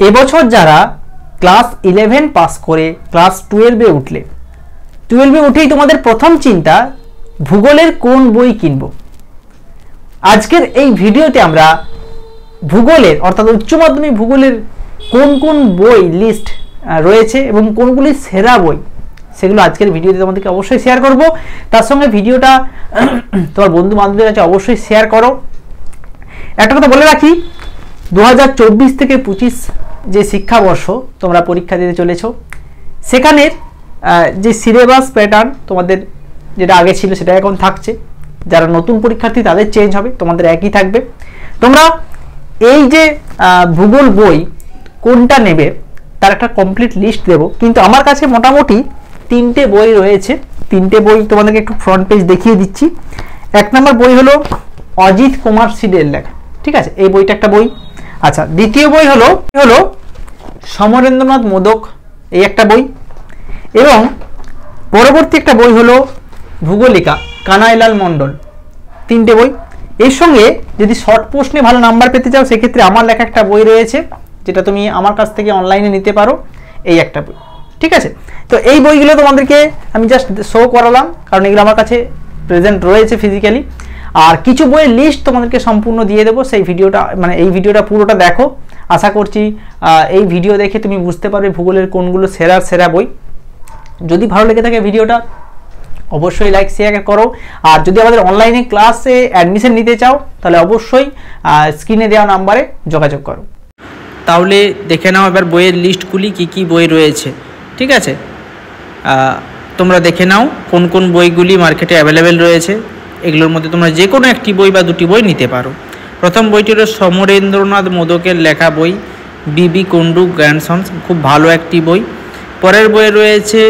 এবছর যারা class 11 pass করে ক্লাস 12-এ উঠলে, 12-এ উঠেই তোমাদের প্রথম চিন্তা ভূগোলের কোন বই কিনব। আজকের এই ভিডিওতে আমরা ভূগোলের অর্থাৎ উচ্চ মাধ্যমিক ভূগোলের কোন কোন বই লিস্ট রয়েছে এবং কোনগুলি সেরা বই সেগুলো আজকের ভিডিওতে তোমাদেরকে অবশ্যই শেয়ার করব। তার সঙ্গে ভিডিওটা তোমার বন্ধু বান্ধবদের কাছে অবশ্যই শেয়ার করো। একটা কথা বলে রাখি, 2024 থেকে 25 যে শিক্ষাবর্ষ তোমরা পরীক্ষা দিতে চলেছ, সেখানের যে সিলেবাস প্যাটার্ন তোমাদের যেটা আগে ছিল সেটা এখন থাকছে। যারা নতুন পরীক্ষার্থী তাদের চেঞ্জ হবে, তোমাদের একই থাকবে। তোমরা এই যে ভূগোল বই কোনটা নেবে তার একটা কমপ্লিট লিস্ট দেব, কিন্তু আমার কাছে মোটামুটি 3টে বই রয়েছে। 3টে বই তোমাদেরকে একটু ফ্রন্ট পেজ দেখিয়ে দিচ্ছি। 1 নম্বর বই হলো অজিত কুমার সিডের লেখা, ঠিক আছে, এই বইটা একটা বই। আচ্ছা, দ্বিতীয় বই হলো সমরেন্দ্রনাথ মোদক, এই একটা বই। এবং পরবর্তী একটা বই হলো ভূগোলিকা কানাইলাল মণ্ডল, 3টে বই। এর সঙ্গে যদি শর্ট প্রশ্নে ভালো নাম্বার পেতে চাও সেক্ষেত্রে আমার লেখা একটা বই রয়েছে, যেটা তুমি আমার কাছ থেকে অনলাইনে নিতে পারো, এই একটা বই, ঠিক আছে। তো এই বইগুলো তোমাদেরকে আমি জাস্ট শো করালাম, কারণ এগুলো আমার কাছে প্রেজেন্ট রয়েছে ফিজিক্যালি। আর কিছু বইয়ের লিস্ট তোমাদেরকে সম্পূর্ণ দিয়ে দেবো, সেই ভিডিওটা মানে এই ভিডিওটা পুরোটা দেখো। আশা করছি এই ভিডিও দেখে তুমি বুঝতে পারবে ভূগোলের কোনগুলো সেরা বই। যদি ভালো লেগে থাকে ভিডিওটা অবশ্যই লাইক শেয়ার করো। আর যদি আমাদের অনলাইনে ক্লাসে অ্যাডমিশন নিতে চাও তাহলে অবশ্যই স্ক্রিনে দেওয়া নাম্বারে যোগাযোগ করো। তাহলে দেখে নাও এবার বইয়ের লিস্টগুলি কি বই রয়েছে, ঠিক আছে। তোমরা দেখে নাও কোন কোন বইগুলি মার্কেটে অ্যাভেলেবেল রয়েছে। এগুলোর মধ্যে তোমরা যে কোনো একটি বই বা দুটি বই নিতে পারো। প্রথম বইটি হলো সমরেন্দ্রনাথ মোদকের লেখা বই, বিবি কুন্ডু গ্র্যান্ডসন্স, খুব ভালো একটি বই। পরের বইয়ে রয়েছে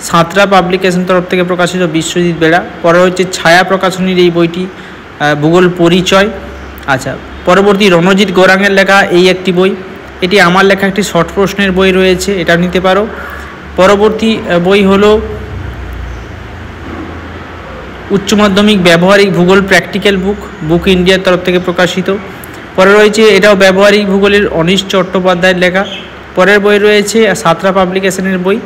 সাঁতরা পাবলিকেশন তরফ থেকে প্রকাশিত বিশ্বজিৎ বেড়া। পরে হচ্ছে ছায়া প্রকাশনীর এই বইটি, ভূগোল পরিচয়। আচ্ছা, পরবর্তী রণজিৎ গৌরাঙ্গের লেখা এই একটি বই, এটি আমার লেখা একটি শর্ট প্রশ্নের বই রয়েছে, এটা নিতে পারো। পরবর্তী বই হলো উচ্চ মাধ্যমিক ব্যবহারিক ভূগোল প্র্যাকটিক্যাল বুক ইন্ডিয়ার তরফ থেকে প্রকাশিত। পরে রয়েছে এটাও ব্যবহারিক ভূগোলের অনিশ চট্টোপাধ্যায়ের লেখা। পরের বই রয়েছে সাঁতরা পাবলিকেশনের বই